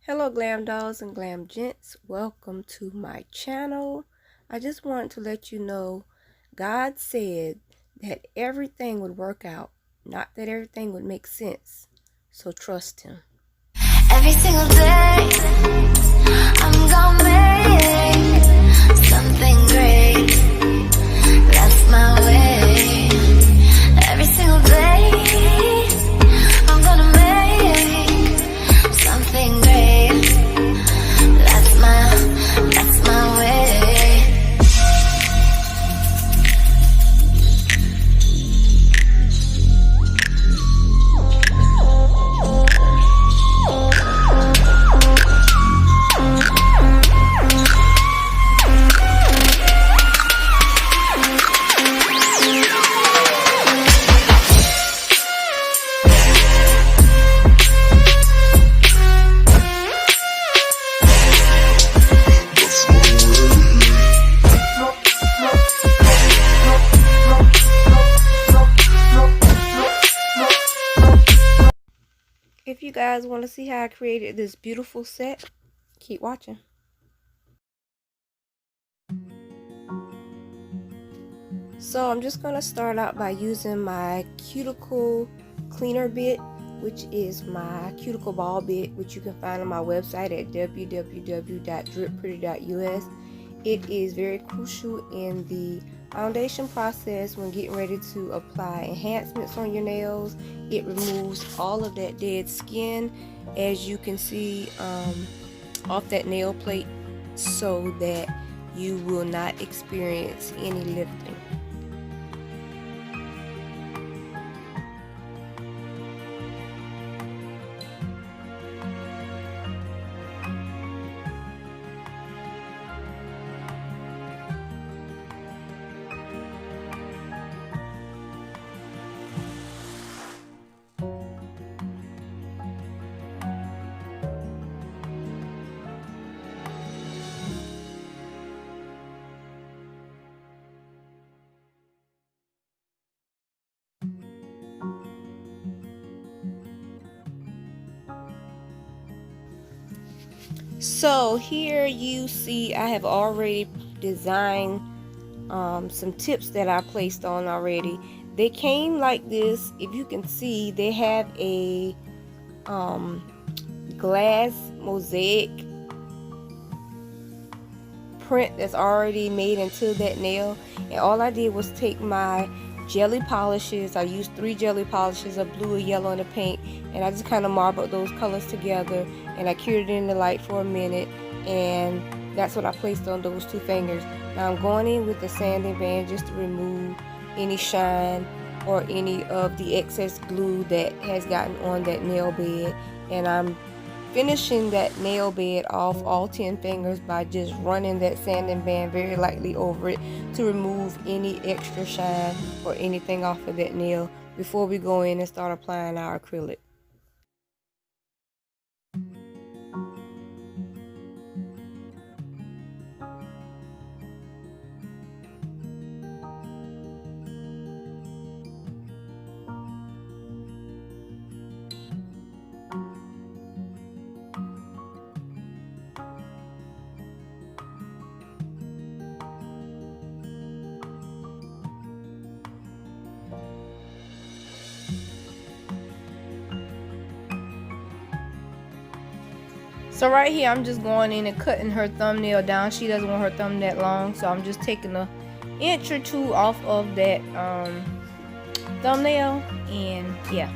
Hello glam dolls and glam gents, welcome to my channel. I just wanted to let you know God said that everything would work out, not that everything would make sense, so trust him. Every single day I'm gonna make something great. That's my way. Every single day I'm gonna make something great. That's my way. If you guys want to see how I created this beautiful set, keep watching. So I'm just going to start out by using my cuticle cleaner bit, which is my cuticle ball bit, which you can find on my website at www.drippretty.us. It is very crucial in the foundation process when getting ready to apply enhancements on your nails. It removes all of that dead skin, as you can see off that nail plate, so that you will not experience any lifting. So here you see I have already designed some tips that I placed on already. They came like this. If you can see, they have a glass mosaic print that's already made into that nail, and all I did was take my jelly polishes. I used 3 jelly polishes, a blue, a yellow, and a pink, and I just kind of marbled those colors together, and I cured it in the light for a minute, and that's what I placed on those 2 fingers. Now I'm going in with the sanding band just to remove any shine or any of the excess glue that has gotten on that nail bed, and I'm finishing that nail bed off all 10 fingers by just running that sanding band very lightly over it to remove any extra shine or anything off of that nail before we go in and start applying our acrylic. So right here, I'm just going in and cutting her thumbnail down. She doesn't want her thumb that long, so I'm just taking an inch or 2 off of that thumbnail, and yeah.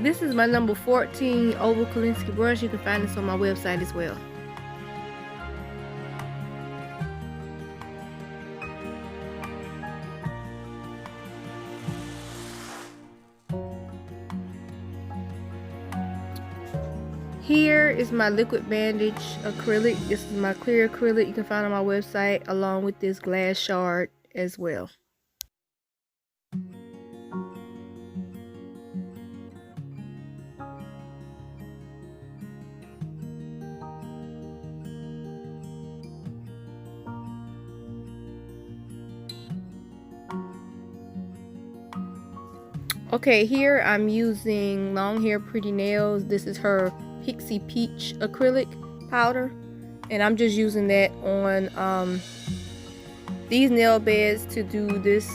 this is my number 14 oval Kolinsky brush. You can find this on my website as well. Here is my liquid bandage acrylic. This is my clear acrylic. You can find on my website along with this glass shard as well. Okay, here I'm using Long Hair Pretty Nails. This is her Pixie Peach acrylic powder, and I'm just using that on these nail beds to do this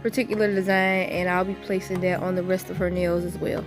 particular design, and I'll be placing that on the rest of her nails as well.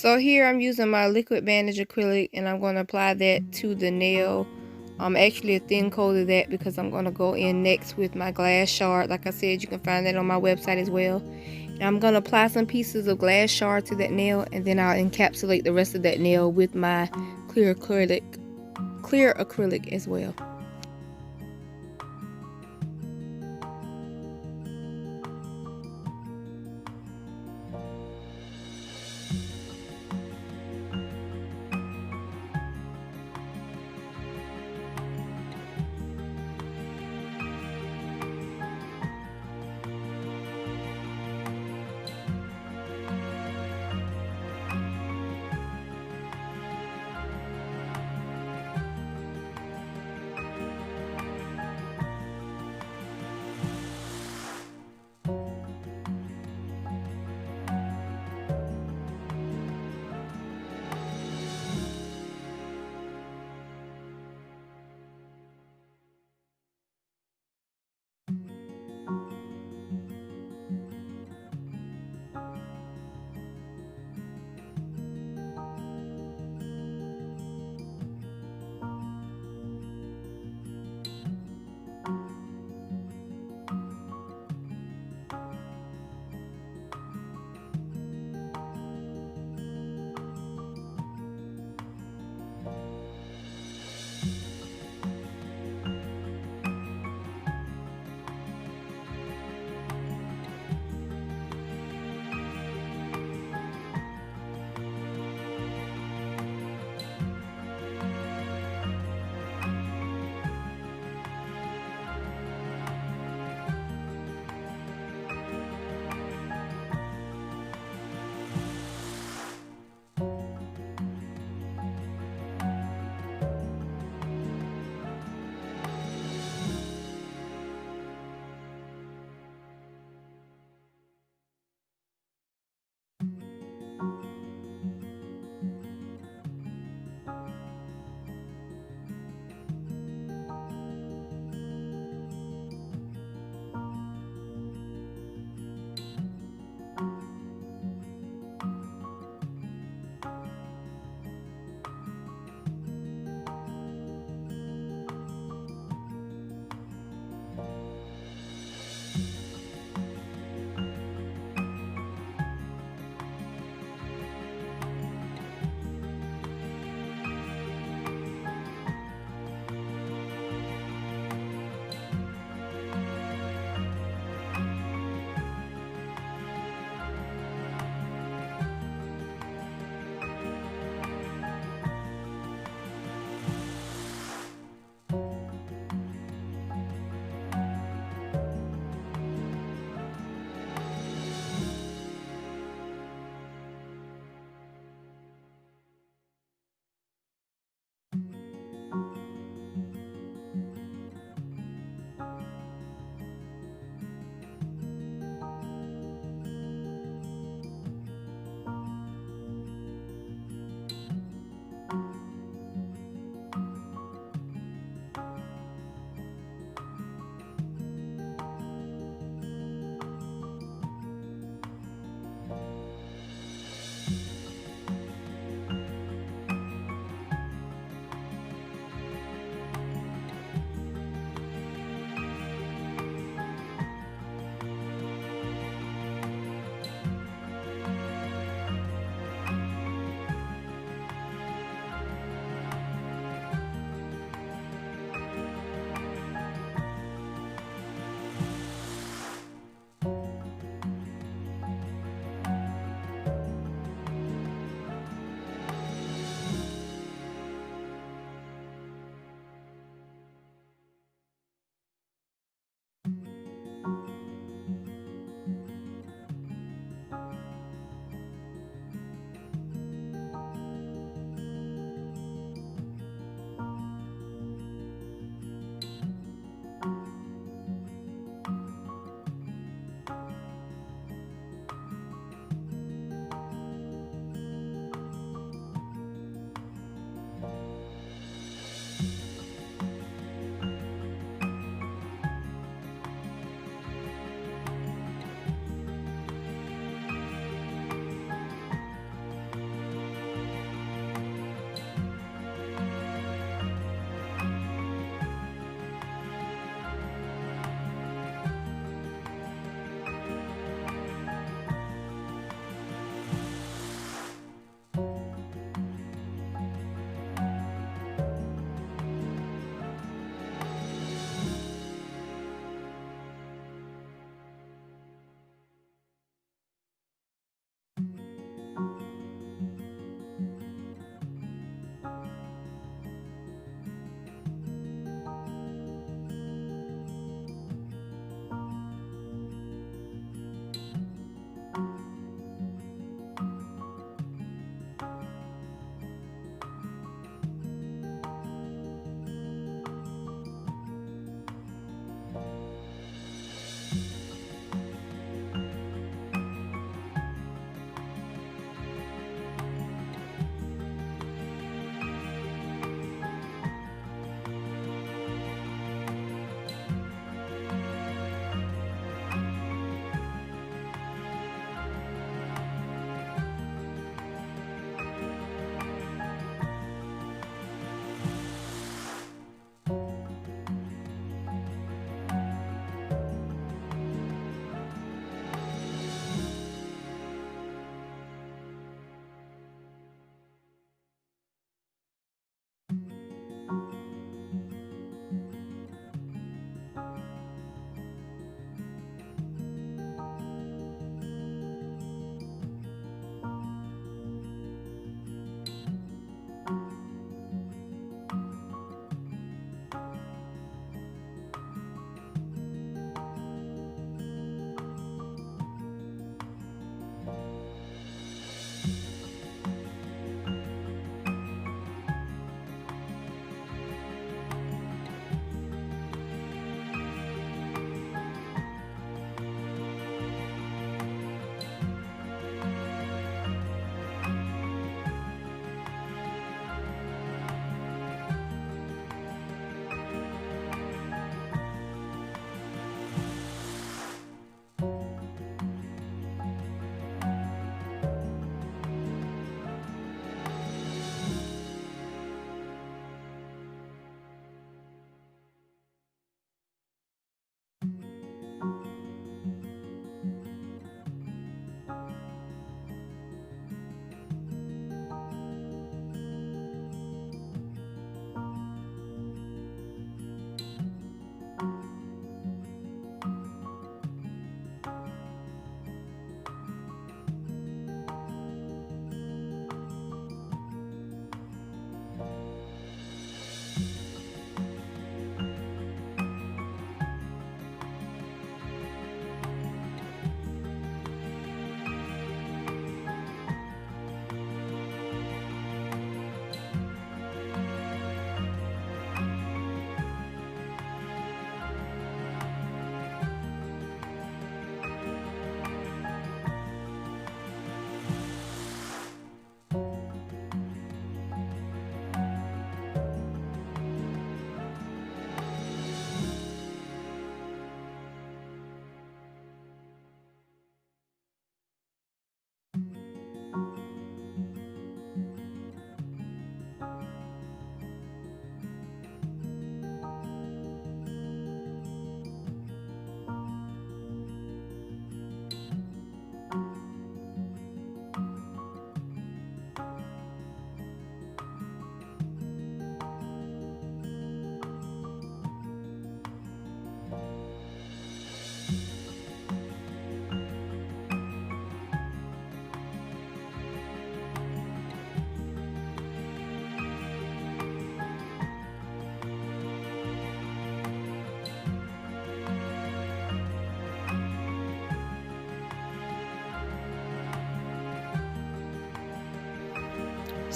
So here I'm using my liquid bandage acrylic, and I'm going to apply that to the nail. Actually a thin coat of that, because I'm going to go in next with my glass shard. Like I said, you can find that on my website as well. And I'm going to apply some pieces of glass shard to that nail, and then I'll encapsulate the rest of that nail with my clear acrylic as well.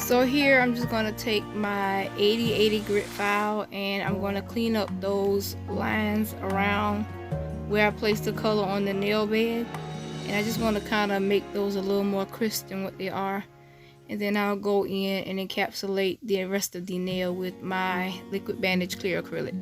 So here I'm just going to take my 80/80 grit file and I'm going to clean up those lines around where I placed the color on the nail bed. And I just want to kind of make those a little more crisp than what they are. And then I'll go in and encapsulate the rest of the nail with my liquid bandage clear acrylic.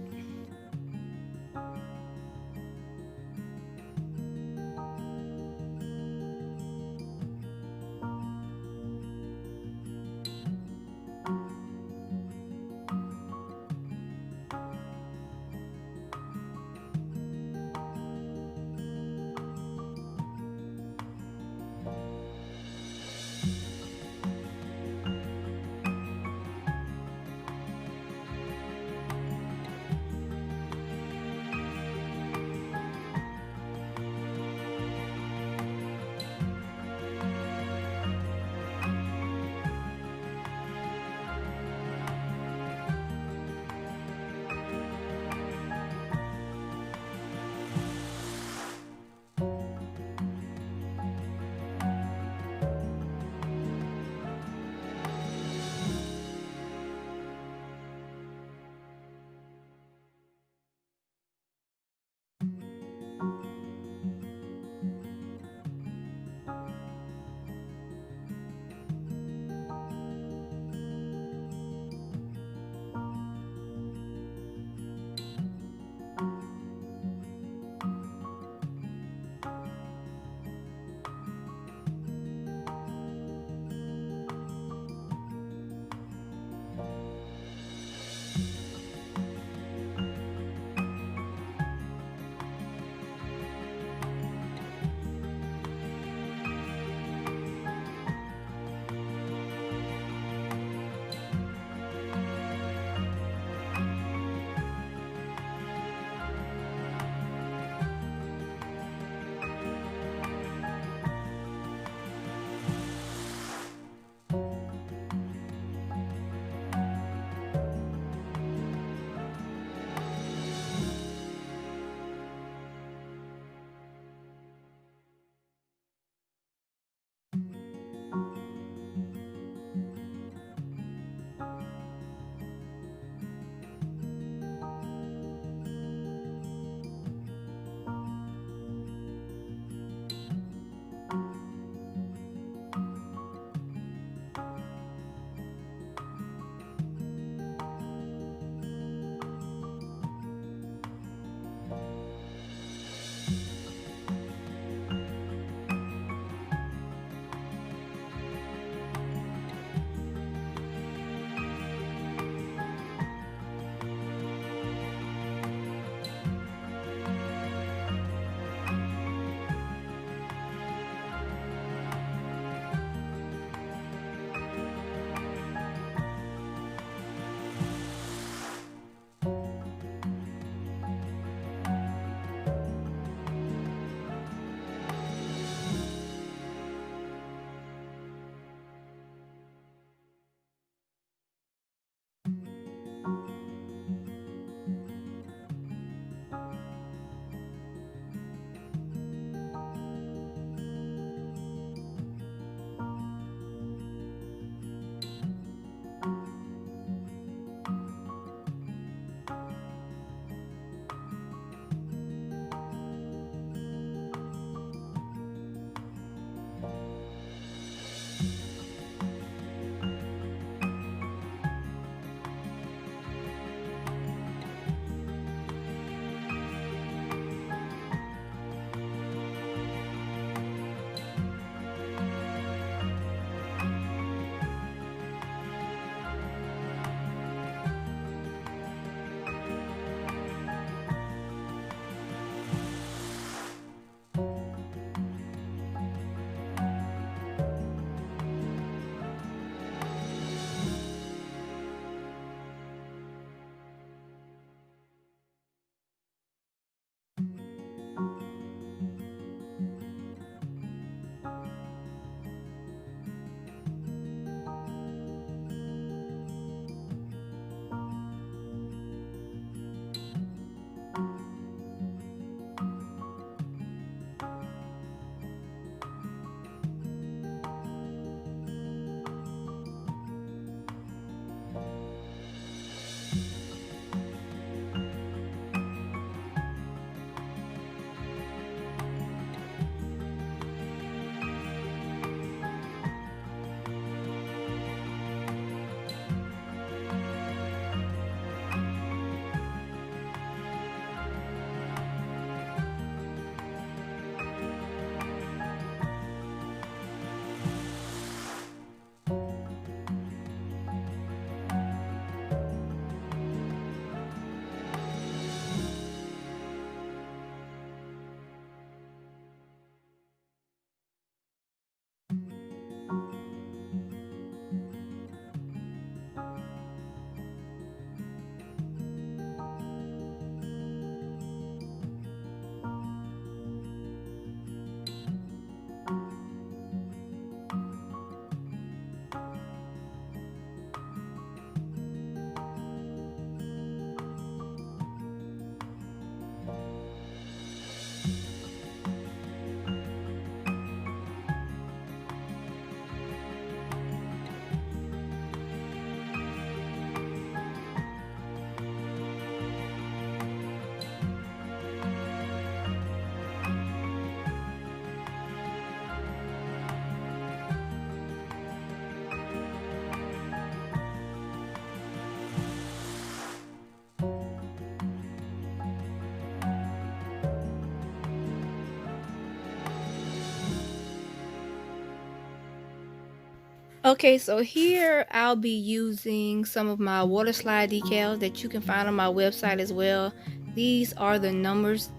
Okay, so here I'll be using some of my water slide decals that you can find on my website as well. These are the numbers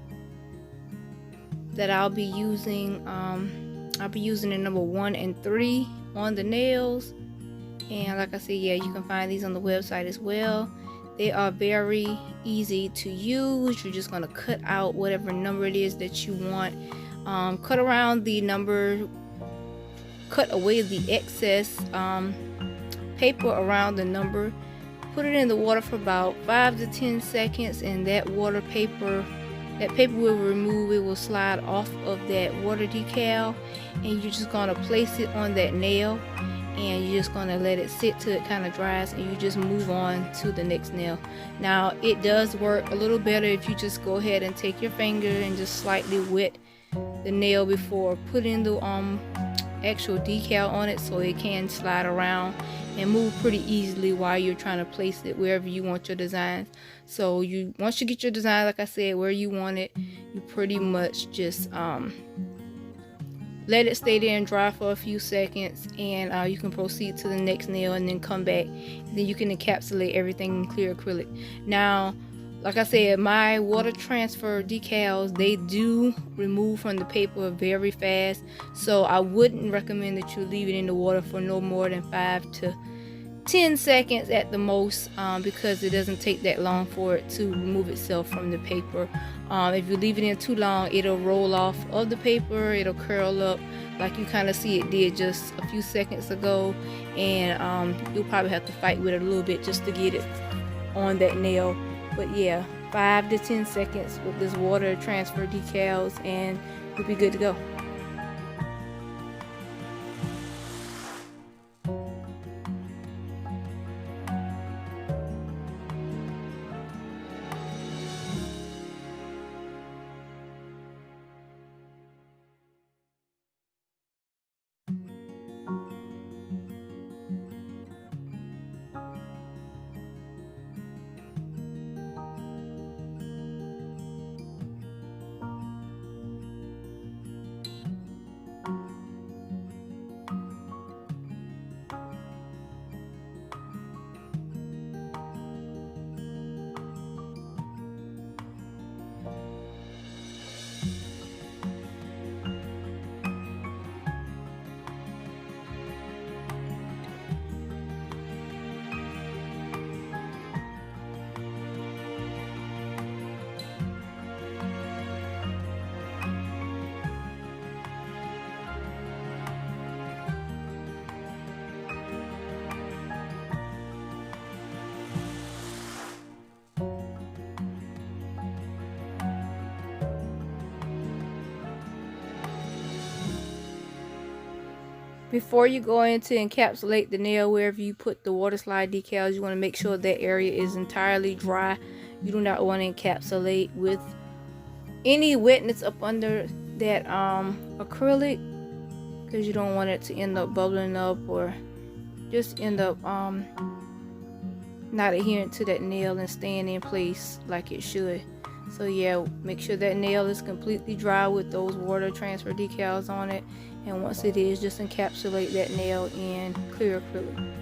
that I'll be using. I'll be using the number 1 and 3 on the nails. And like I said, yeah, you can find these on the website as well. They are very easy to use. You're just going to cut out whatever number it is that you want. Cut around the number, cut away the excess paper around the number. Put it in the water for about 5 to 10 seconds, and that paper will remove. It will slide off of that water decal, and you're just going to place it on that nail, and you're just going to let it sit till it kind of dries, and you just move on to the next nail. Now it does work a little better if you just go ahead and take your finger and just slightly wet the nail before putting the actual decal on it, so it can slide around and move pretty easily while you're trying to place it wherever you want your designs. So once you get your design, like I said, where you want it, you pretty much just let it stay there and dry for a few seconds, and you can proceed to the next nail and then come back, and then you can encapsulate everything in clear acrylic. Now, like I said, my water transfer decals, they do remove from the paper very fast, so I wouldn't recommend that you leave it in the water for no more than 5 to 10 seconds at the most, because it doesn't take that long for it to remove itself from the paper. If you leave it in too long, it'll roll off of the paper, it'll curl up like you kind of see it did just a few seconds ago, and you'll probably have to fight with it a little bit just to get it on that nail. But yeah, 5 to 10 seconds with this water transfer decals, and you'll be good to go. Before you go in to encapsulate the nail wherever you put the water slide decals, you want to make sure that area is entirely dry. You do not want to encapsulate with any wetness up under that acrylic, because you don't want it to end up bubbling up or just end up not adhering to that nail and staying in place like it should. So yeah, make sure that nail is completely dry with those water transfer decals on it, and once it is, just encapsulate that nail in clear acrylic.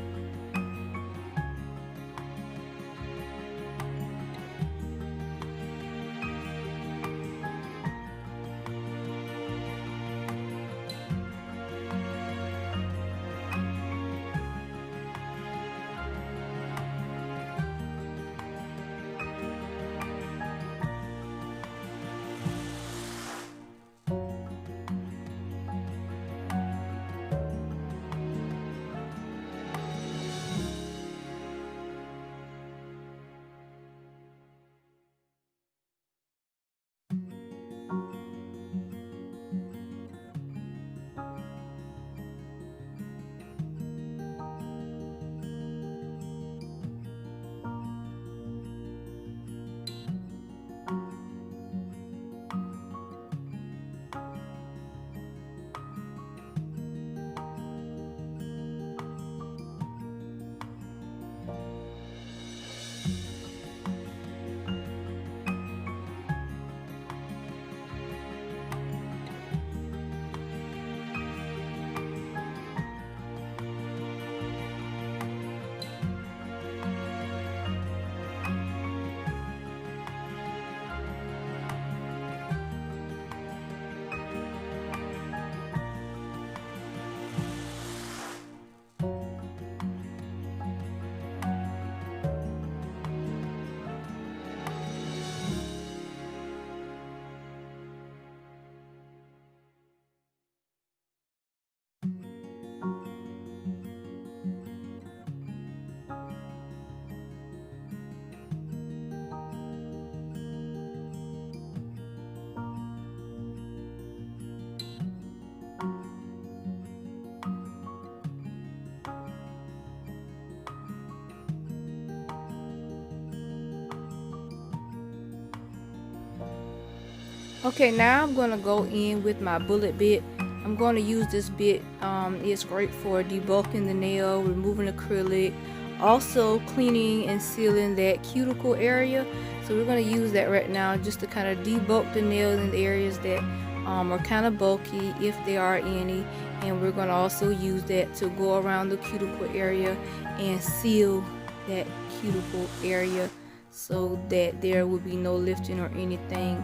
Okay, now I'm going to go in with my bullet bit. I'm going to use this bit. It's great for debulking the nail, removing acrylic, also cleaning and sealing that cuticle area. So we're going to use that right now just to kind of debulk the nail in the areas that are kind of bulky, if there are any. And we're going to also use that to go around the cuticle area and seal that cuticle area so that there will be no lifting or anything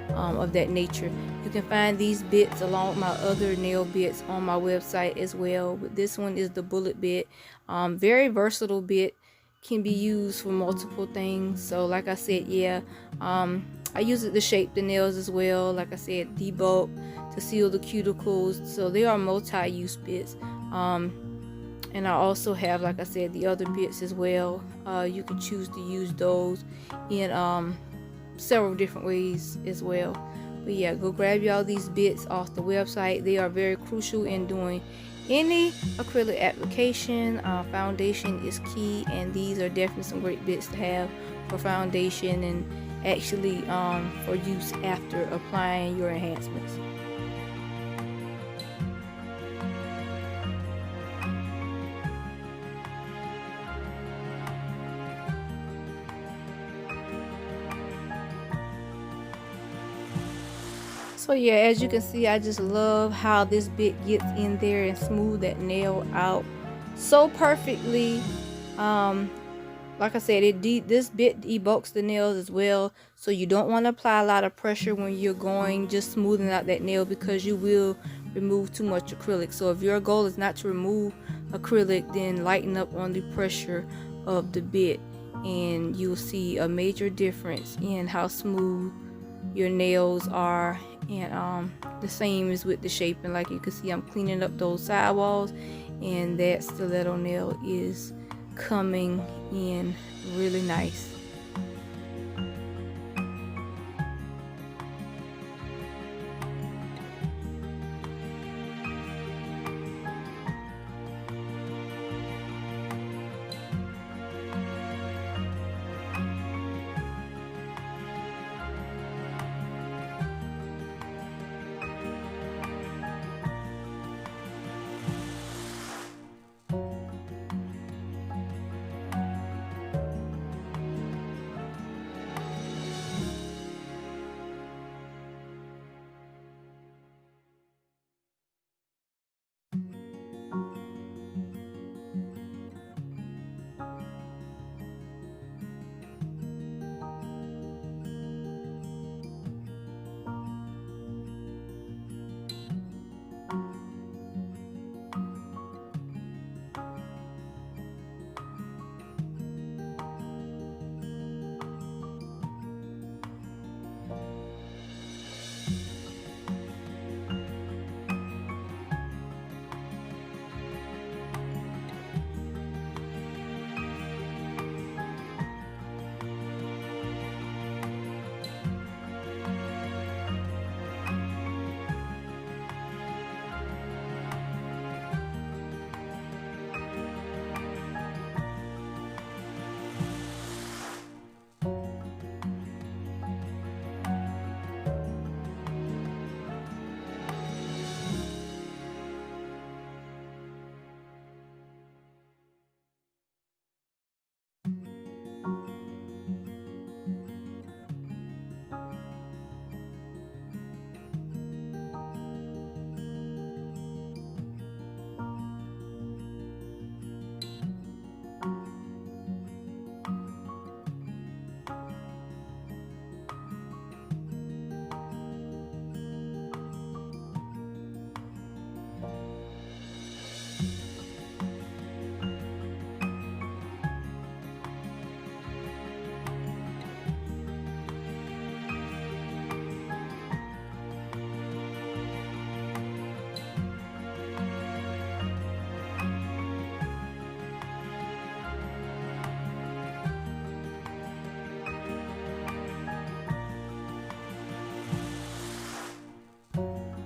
of that nature. You can find these bits along with my other nail bits on my website as well, but this one is the bullet bit. Very versatile bit, can be used for multiple things. So like I said, yeah, I use it to shape the nails as well, like I said, debulk, to seal the cuticles. So they are multi-use bits. And I also have, like I said, the other bits as well. You can choose to use those in several different ways as well. But yeah, go grab y'all these bits off the website. They are very crucial in doing any acrylic application. Foundation is key, and these are definitely some great bits to have for foundation and actually for use after applying your enhancements. So yeah, as you can see, I just love how this bit gets in there and smooth that nail out so perfectly. Like I said, this bit debulks the nails as well, so you don't want to apply a lot of pressure when you're going just smoothing out that nail, because you will remove too much acrylic. So if your goal is not to remove acrylic, then lighten up on the pressure of the bit, and you'll see a major difference in how smooth your nails are. And the same is with the shaping. Like you can see, I'm cleaning up those sidewalls, and that stiletto nail is coming in really nice.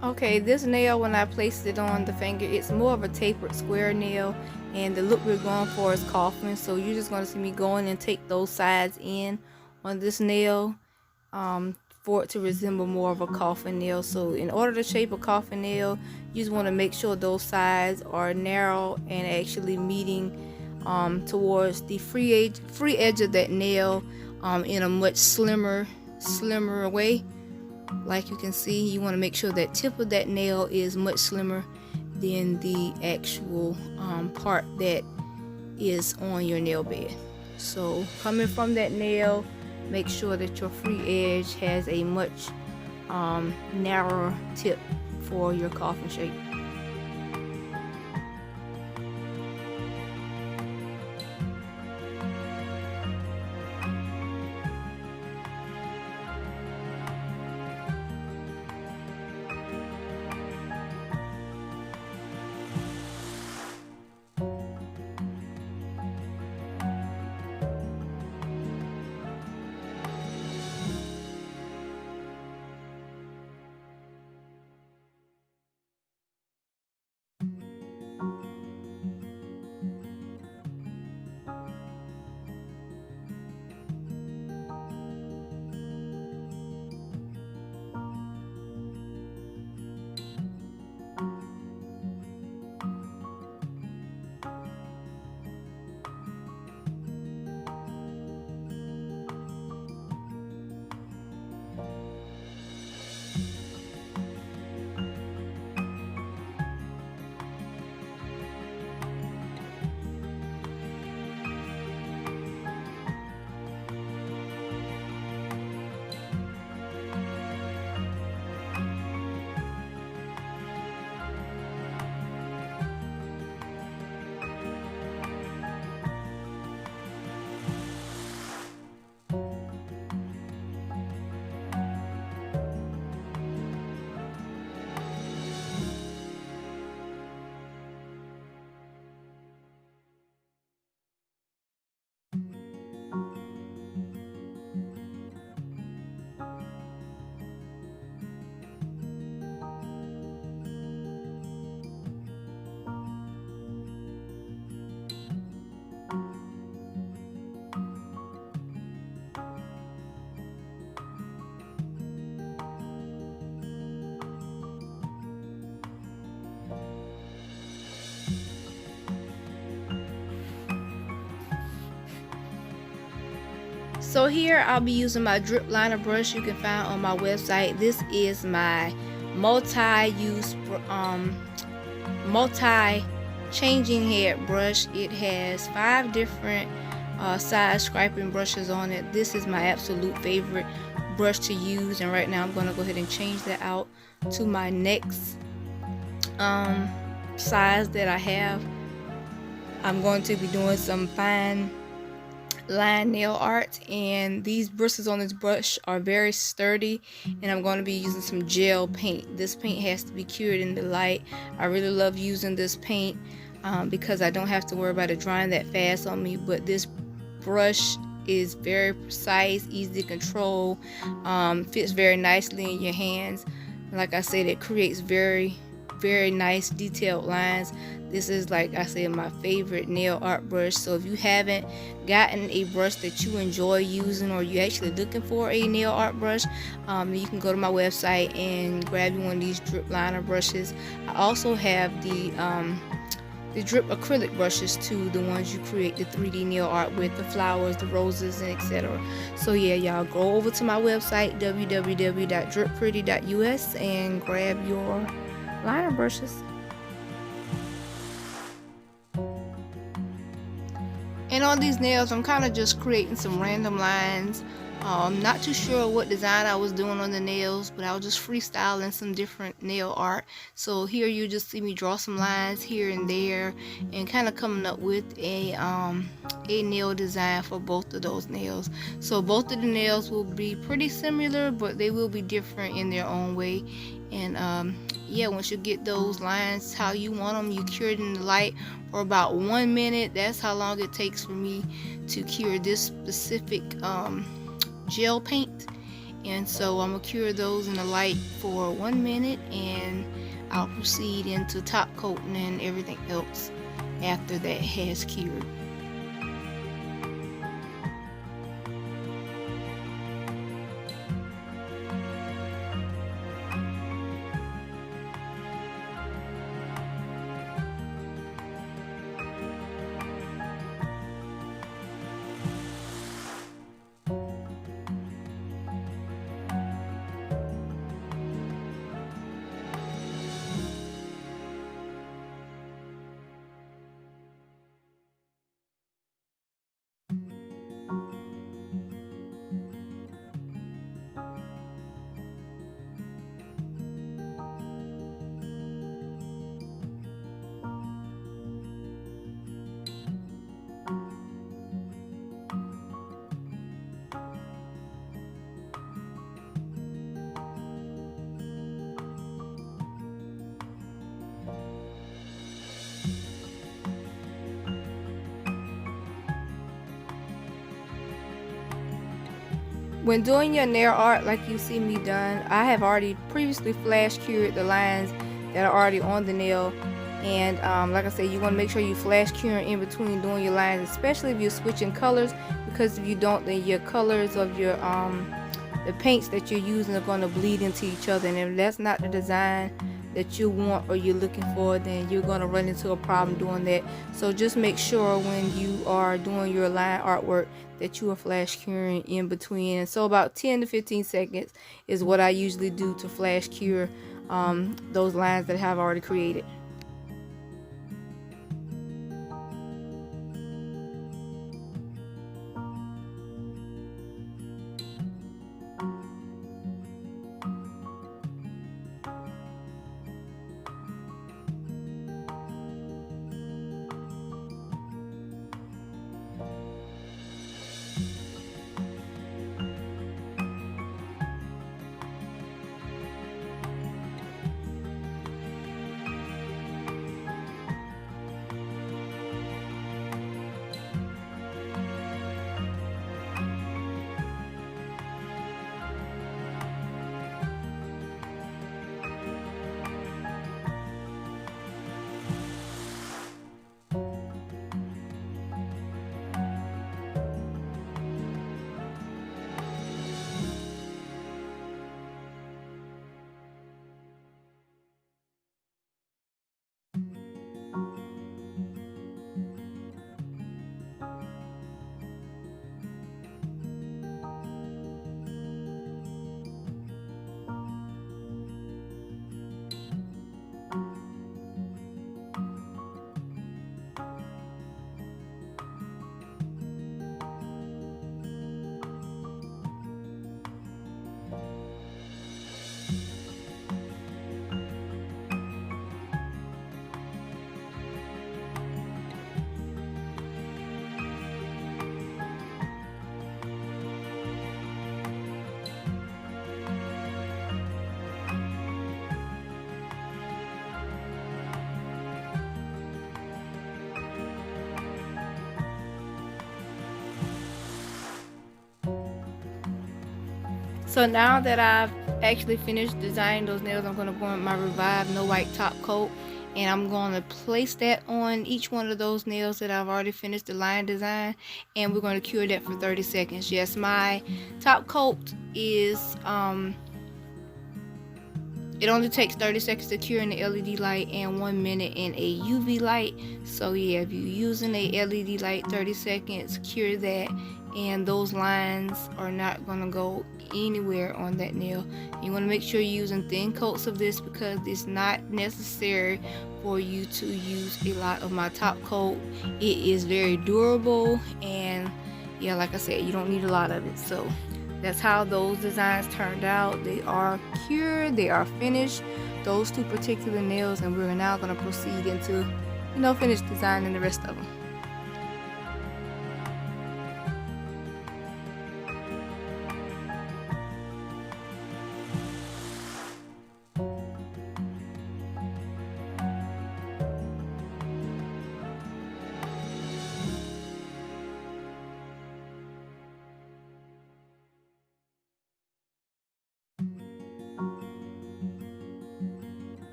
Okay, this nail, when I placed it on the finger, it's more of a tapered square nail, and the look we're going for is coffin. So you're just going to see me go in and take those sides in on this nail for it to resemble more of a coffin nail. So in order to shape a coffin nail, you just want to make sure those sides are narrow and actually meeting towards the free edge of that nail in a much slimmer way. Like you can see, you want to make sure that tip of that nail is much slimmer than the actual part that is on your nail bed. So coming from that nail, make sure that your free edge has a much narrower tip for your coffin shape. So here I'll be using my drip liner brush you can find on my website. This is my multi-use, multi-changing head brush. It has 5 different size scraping brushes on it. This is my absolute favorite brush to use, and right now I'm going to go ahead and change that out to my next size that I have. I'm going to be doing some fine line nail art, and these bristles on this brush are very sturdy, and I'm going to be using some gel paint. This paint has to be cured in the light. I really love using this paint because I don't have to worry about it drying that fast on me, but this brush is very precise, easy to control, fits very nicely in your hands. Like I said, it creates very nice detailed lines. This is, like I said, my favorite nail art brush. So if you haven't gotten a brush that you enjoy using, or you're actually looking for a nail art brush, you can go to my website and grab you one of these drip liner brushes. I also have the drip acrylic brushes too, the ones you create the 3D nail art with, the flowers, the roses, and etc. So yeah, y'all go over to my website www.drippretty.us and grab your liner brushes. And on these nails, I'm kind of just creating some random lines. Not too sure what design I was doing on the nails, but I was just freestyling some different nail art. So here you just see me draw some lines here and there, and kind of coming up with a nail design for both of those nails. So both of the nails will be pretty similar, but they will be different in their own way. And yeah, once you get those lines how you want them, you cure it in the light for about 1 minute. That's how long it takes for me to cure this specific gel paint. And so I'm gonna cure those in the light for 1 minute, and I'll proceed into top coating and everything else after that has cured. When doing your nail art like you see me done, I have already previously flash cured the lines that are already on the nail. And like I said, you want to make sure you flash cure in between doing your lines, especially if you're switching colors, because if you don't, then your colors of your the paints that you're using are going to bleed into each other, and if that's not the design that you want or you're looking for, then you're going to run into a problem doing that. So just make sure when you are doing your line artwork that you are flash curing in between. And so about 10 to 15 seconds is what I usually do to flash cure those lines that I have already created. So now that I've actually finished designing those nails, I'm going to go on my Revive No White top coat, and I'm going to place that on each one of those nails that I've already finished the line design, and we're going to cure that for 30 seconds. Yes, my top coat is it only takes 30 seconds to cure in the LED light and 1 minute in a UV light. So yeah, if you're using a LED light, 30 seconds, cure that, and those lines are not going to go anywhere on that nail. You want to make sure you're using thin coats of this because it's not necessary for you to use a lot of my top coat. It is very durable, and yeah, like I said, you don't need a lot of it. So that's how those designs turned out. They are cured, they are finished, those two particular nails, and we're now going to proceed into, finish designing the rest of them.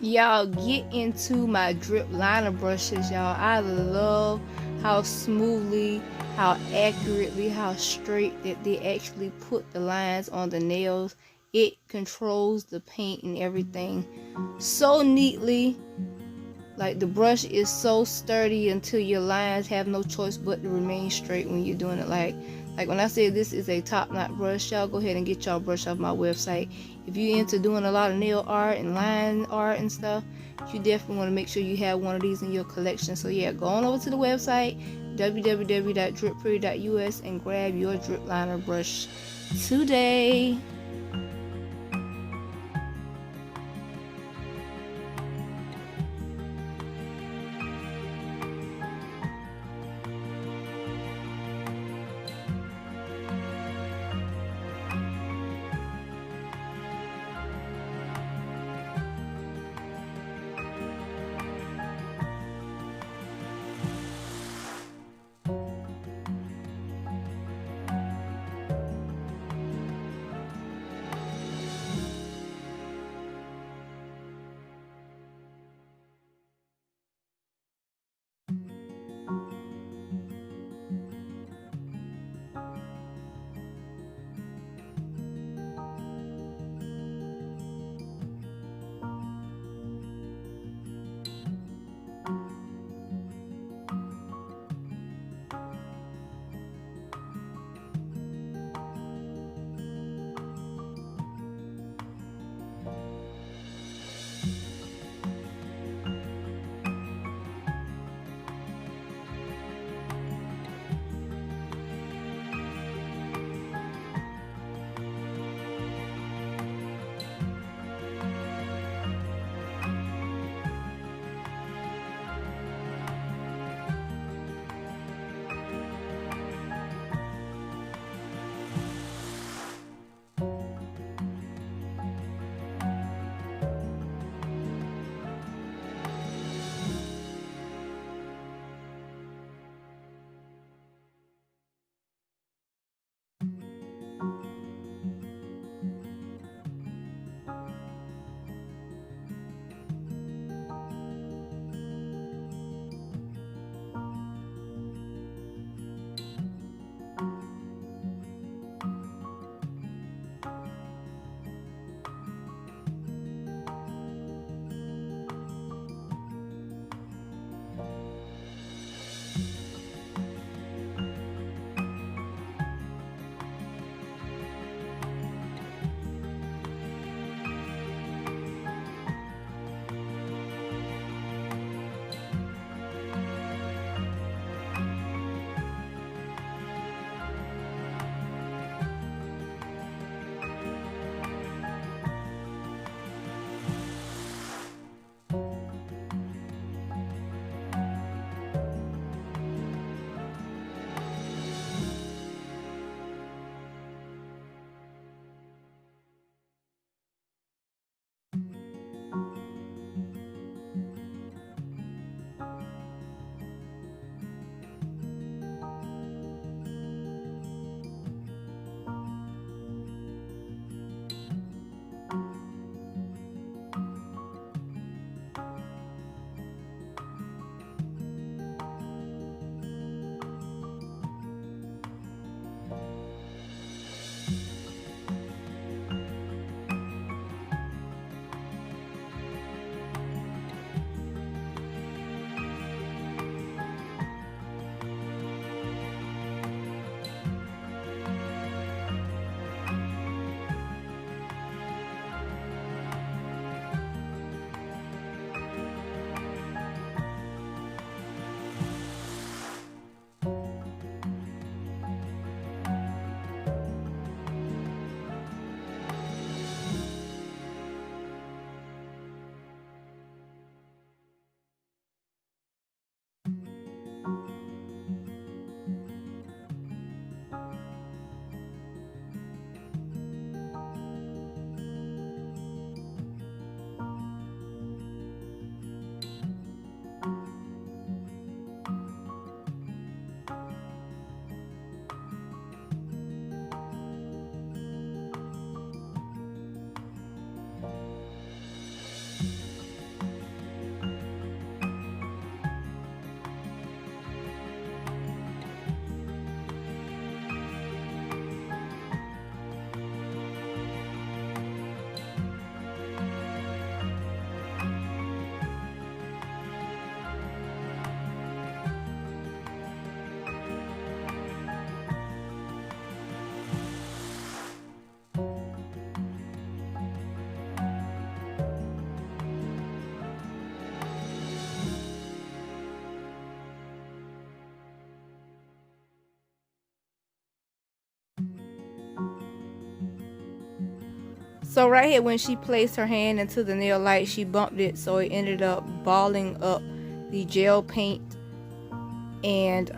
Y'all, get into my drip liner brushes, y'all. I love how smoothly, how accurately, how straight that they actually put the lines on the nails. It controls the paint and everything so neatly. Like the brush is so sturdy until your lines have no choice but to remain straight when you're doing it. Like when I say this is a top knot brush, y'all go ahead and get y'all brush off my website. If you're into doing a lot of nail art and line art and stuff, you definitely want to make sure you have one of these in your collection. So yeah, go on over to the website www.drippretty.us and grab your drip liner brush today. So right here, when she placed her hand into the nail light, she bumped it, so it ended up balling up the gel paint, and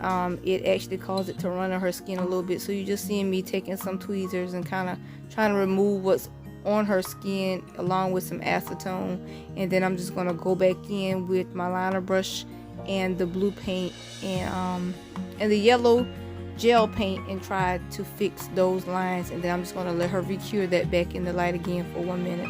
it actually caused it to run on her skin a little bit. So you just seeing me taking some tweezers and kind of trying to remove what's on her skin along with some acetone, and then I'm just going to go back in with my liner brush and the blue paint and the yellow gel paint and try to fix those lines, and then I'm just going to let her recure that back in the light again for 1 minute.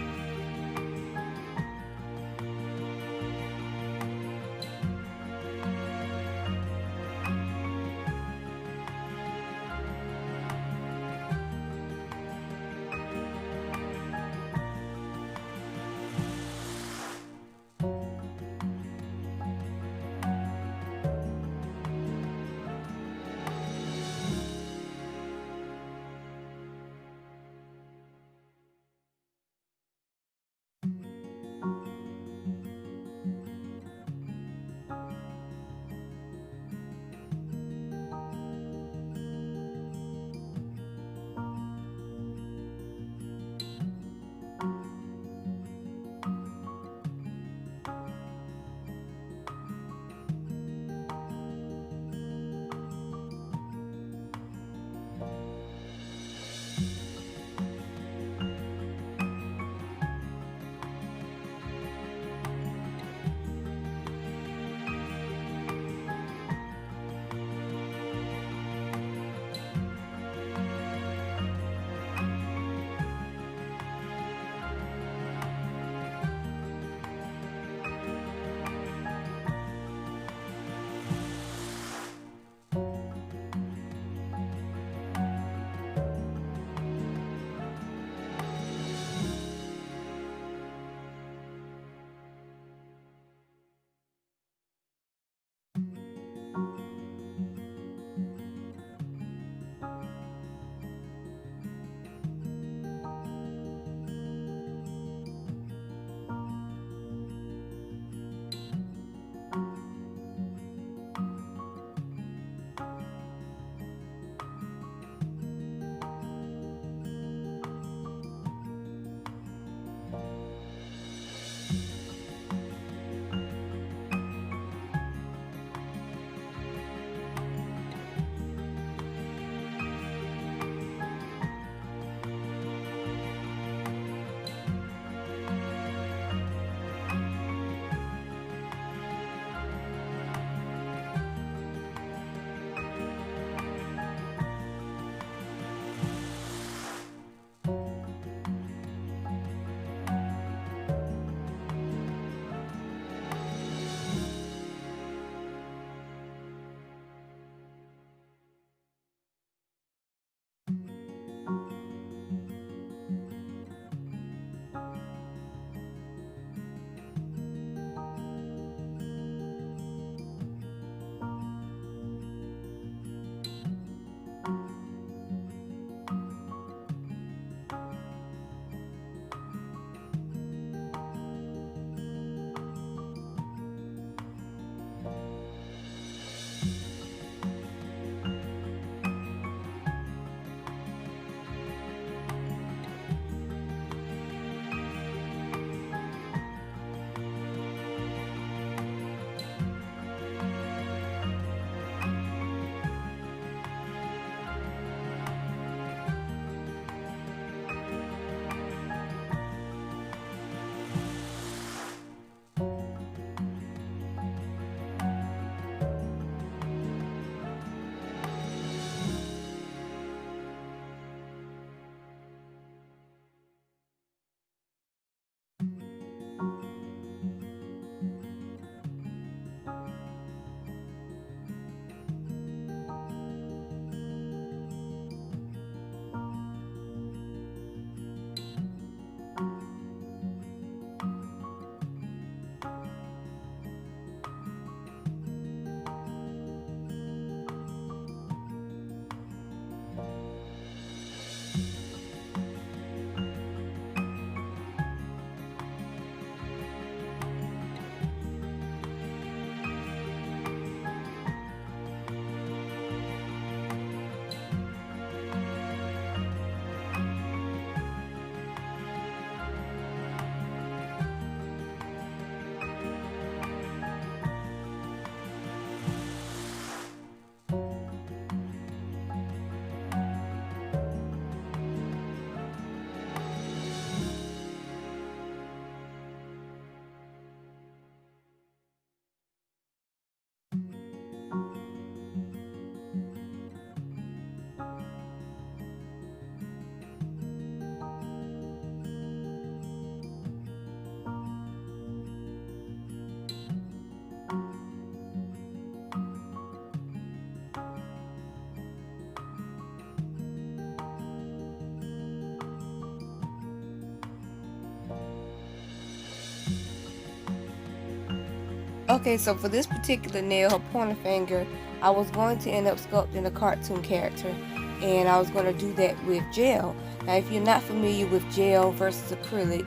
Okay, so for this particular nail, her pointer finger, I was going to end up sculpting a cartoon character, and I was going to do that with gel. Now, if you're not familiar with gel versus acrylic,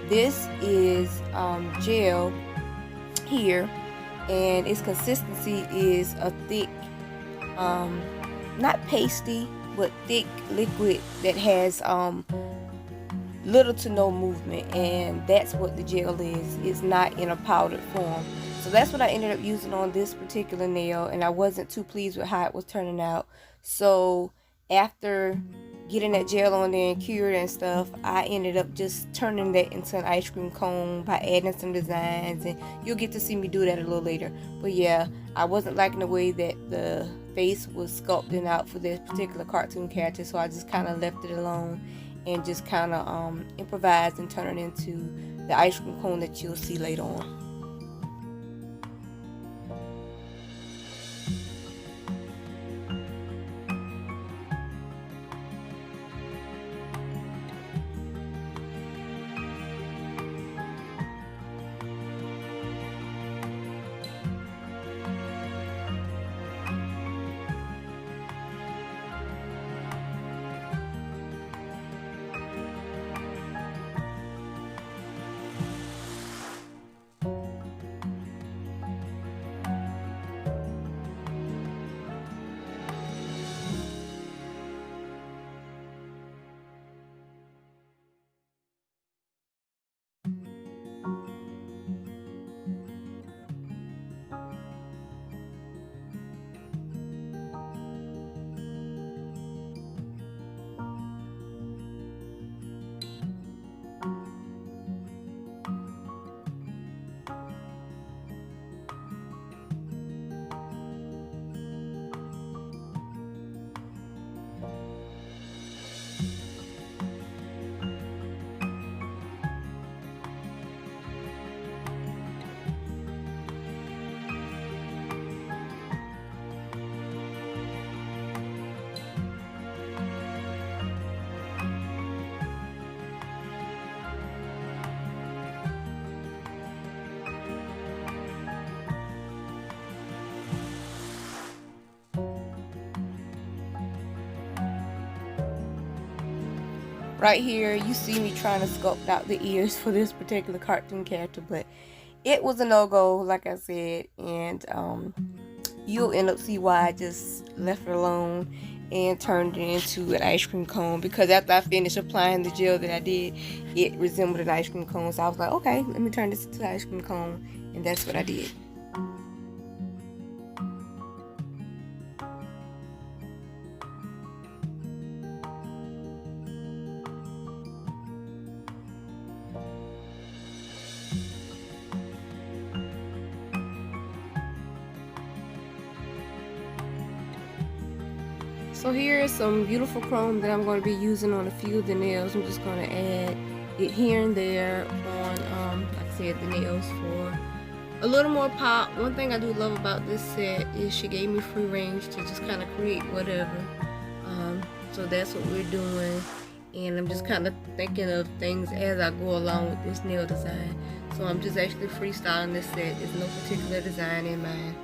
this is gel here, and its consistency is a thick, not pasty, but thick liquid that has little to no movement, and that's what the gel is. It's not in a powdered form. So that's what I ended up using on this particular nail, and I wasn't too pleased with how it was turning out. So after getting that gel on there and cured and stuff, I ended up just turning that into an ice cream cone by adding some designs, and you'll get to see me do that a little later. But yeah, I wasn't liking the way that the face was sculpting out for this particular cartoon character, so I just kind of left it alone and just kind of improvised and turn it into the ice cream cone that you'll see later on. Right here, you see me trying to sculpt out the ears for this particular cartoon character, but it was a no-go, like I said, and you'll end up see why I just left it alone and turned it into an ice cream cone, because after I finished applying the gel that I did, it resembled an ice cream cone. So I was like, okay, let me turn this into an ice cream cone, and that's what I did. So here is some beautiful chrome that I'm going to be using on a few of the nails. I'm just going to add it here and there on, like I said, the nails for a little more pop. One thing I do love about this set is she gave me free range to just kind of create whatever. So that's what we're doing. And I'm just kind of thinking of things as I go along with this nail design. So I'm just actually freestyling this set. There's no particular design in mind.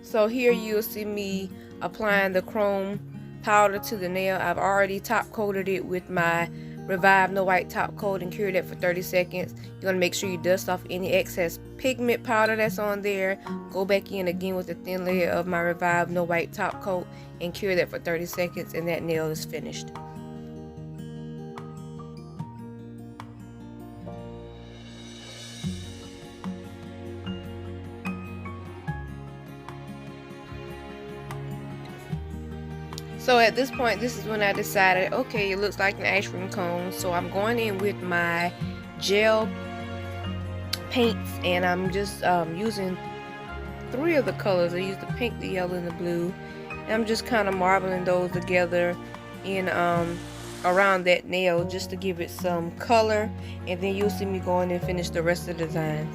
So here you'll see me applying the chrome powder to the nail. I've already top coated it with my Revive No White top coat and cured it for 30 seconds. You want to make sure you dust off any excess pigment powder that's on there. Go back in again with a thin layer of my Revive No White top coat and cure that for 30 seconds, and that nail is finished. So at this point, this is when I decided, okay, it looks like an ice cream cone. So I'm going in with my gel paints, and I'm just using 3 of the colors. I used the pink, the yellow, and the blue. And I'm just kind of marbling those together in around that nail just to give it some color. And then you'll see me go in and finish the rest of the design.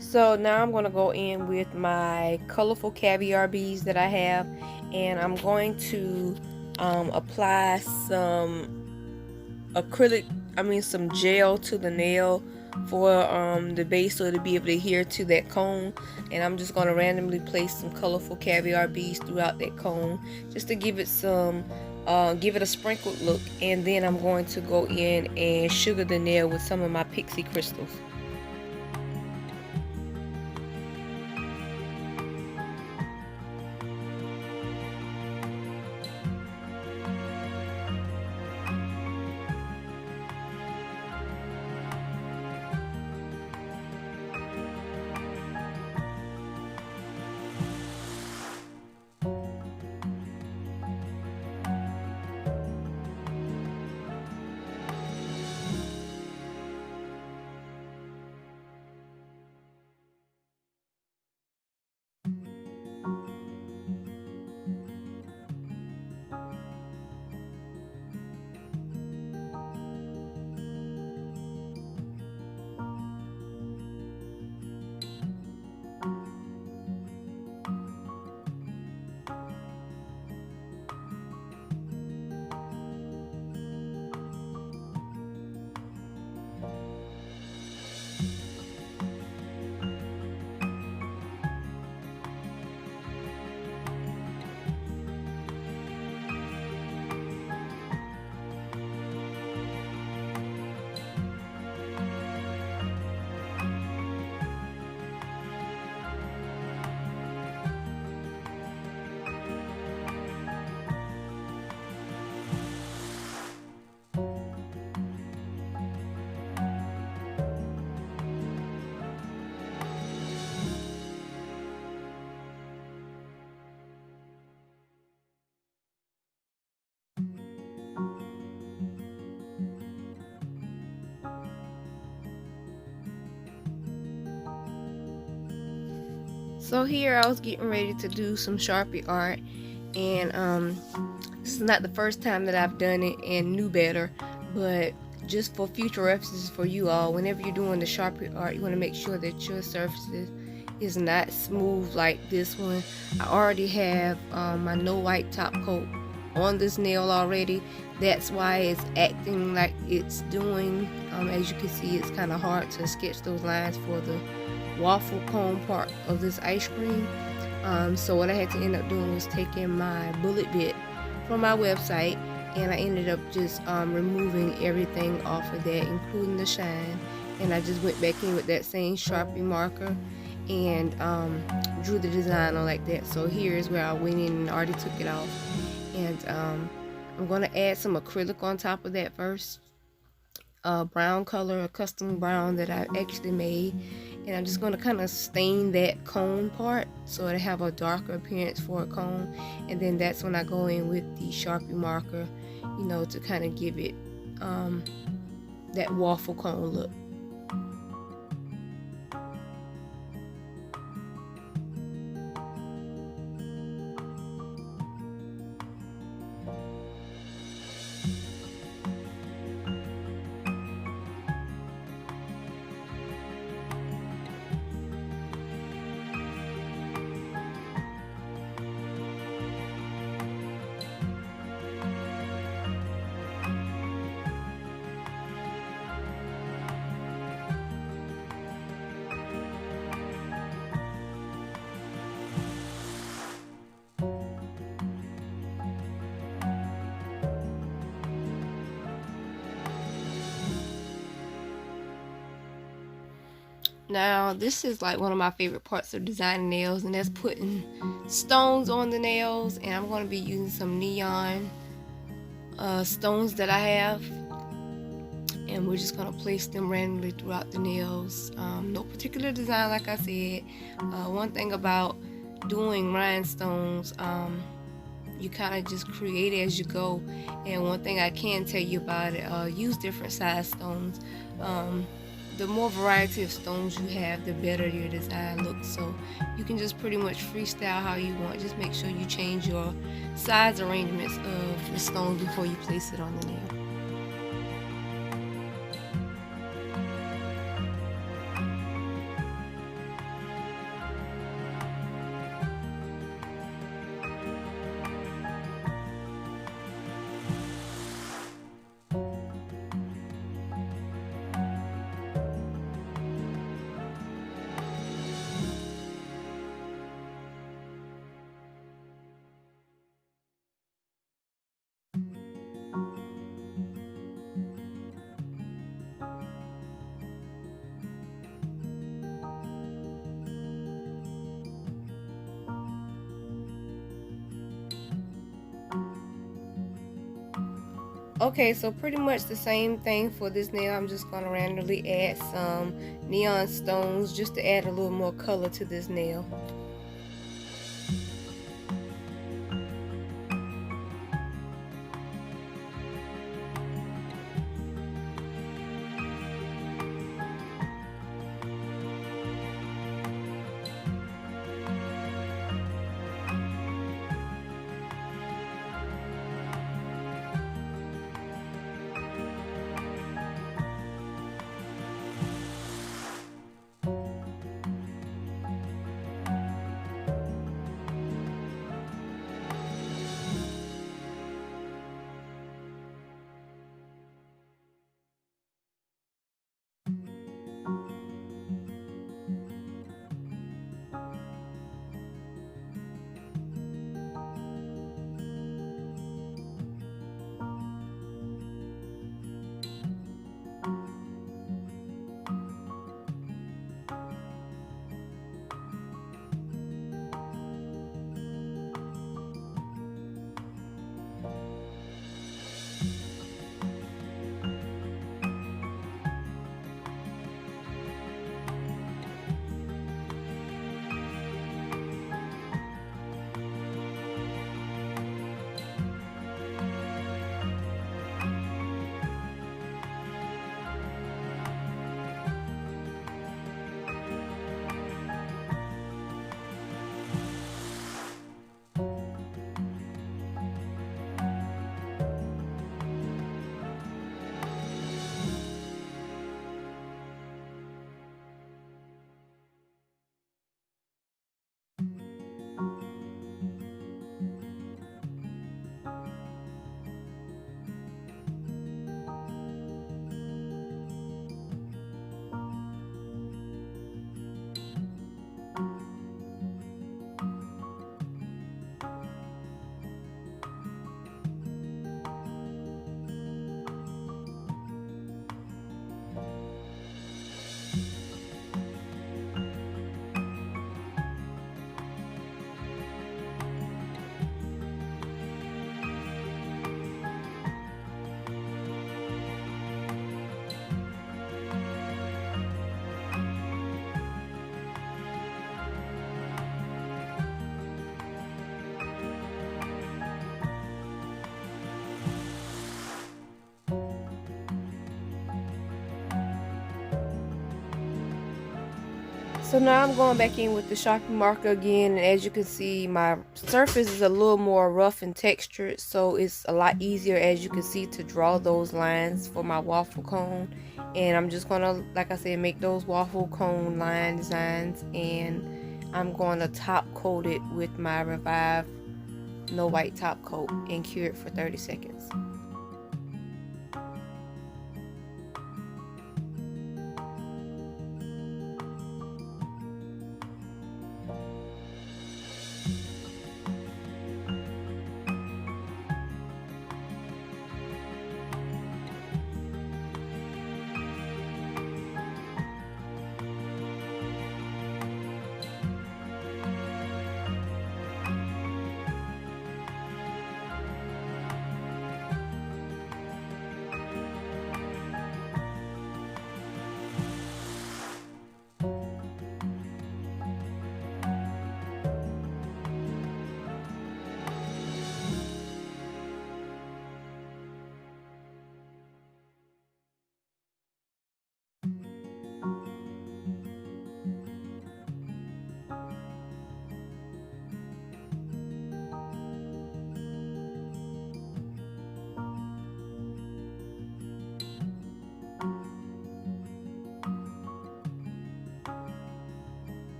So now I'm going to go in with my colorful caviar beads that I have, and I'm going to apply some some gel to the nail for the base so to be able to adhere to that cone. And I'm just going to randomly place some colorful caviar beads throughout that cone just to give it some give it a sprinkled look. And then I'm going to go in and sugar the nail with some of my pixie crystals. So here I was getting ready to do some Sharpie art, and this is not the first time that I've done it and knew better, but just for future references for you all, whenever you're doing the Sharpie art, you want to make sure that your surfaces is not smooth like this one. I already have my no white top coat on this nail already. That's why it's acting like it's doing. As you can see, it's kind of hard to sketch those lines for the waffle cone part of this ice cream. So what I had to end up doing was taking my bullet bit from my website, and I ended up just removing everything off of that, including the shine, and I just went back in with that same Sharpie marker and drew the design on like that. So here is where I went in and already took it off, and I'm going to add some acrylic on top of that first, brown color, a custom brown that I actually made, and I'm just going to kind of stain that cone part so it'll have a darker appearance for a cone, and then that's when I go in with the Sharpie marker, you know, to kind of give it that waffle cone look. Now this is like one of my favorite parts of designing nails, and that's putting stones on the nails, and I'm going to be using some neon stones that I have, and we're just going to place them randomly throughout the nails. No particular design, like I said. One thing about doing rhinestones, you kind of just create as you go, and one thing I can tell you about it, use different size stones. The more variety of stones you have, the better your design looks. So you can just pretty much freestyle how you want. Just make sure you change your size arrangements of the stones before you place it on the nail. Okay, so pretty much the same thing for this nail. I'm just going to randomly add some neon stones just to add a little more color to this nail. So now I'm going back in with the Sharpie marker again, and as you can see, my surface is a little more rough and textured, so it's a lot easier, as you can see, to draw those lines for my waffle cone. And I'm just gonna, like I said, make those waffle cone line designs, and I'm going to top coat it with my Revive No White top coat and cure it for 30 seconds.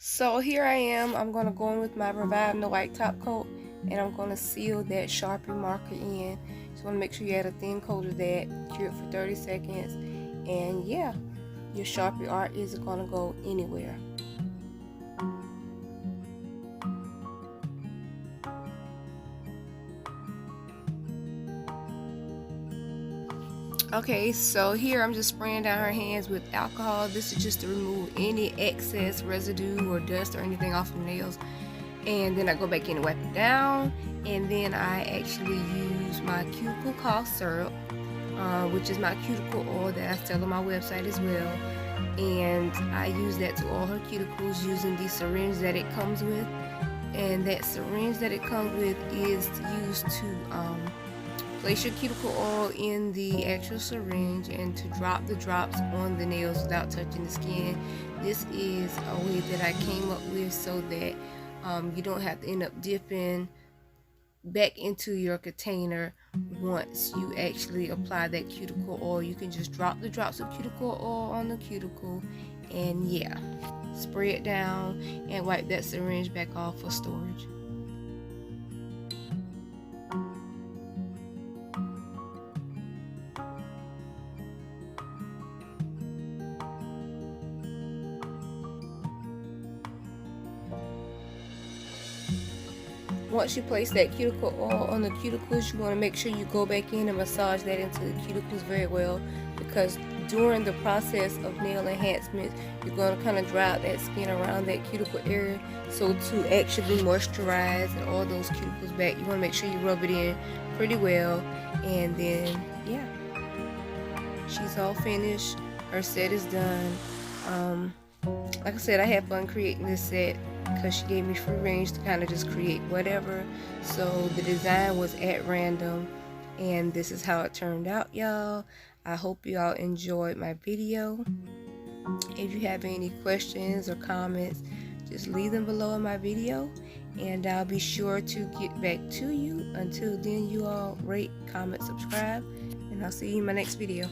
So here I am. I'm going to go in with my Revive No White top coat, and I'm going to seal that Sharpie marker in. Just want to make sure you add a thin coat of that, cure it for 30 seconds, and yeah, your Sharpie art isn't going to go anywhere. Okay, so here I'm just spraying down her hands with alcohol. This is just to remove any excess residue or dust or anything off the nails. And then I go back in and wipe it down. And then I actually use my cuticle cough syrup, which is my cuticle oil that I sell on my website as well. And I use that to oil her cuticles using the syringe that it comes with. And that syringe that it comes with is used to place your cuticle oil in the actual syringe and to drop the drops on the nails without touching the skin. This is a way that I came up with so that you don't have to end up dipping back into your container once you actually apply that cuticle oil. You can just drop the drops of cuticle oil on the cuticle and yeah, spray it down and wipe that syringe back off for storage. Once you place that cuticle oil on the cuticles, you want to make sure you go back in and massage that into the cuticles very well, because during the process of nail enhancement, you're going to kind of dry out that skin around that cuticle area. So to actually moisturize and all those cuticles back, you want to make sure you rub it in pretty well. And then, yeah, she's all finished. Her set is done. Like I said, I had fun creating this set because she gave me free range to kind of just create whatever. So the design was at random, and this is how it turned out, y'all. I hope y'all enjoyed my video. If you have any questions or comments, just leave them below in my video, and I'll be sure to get back to you. Until then, you all rate, comment, subscribe, and I'll see you in my next video.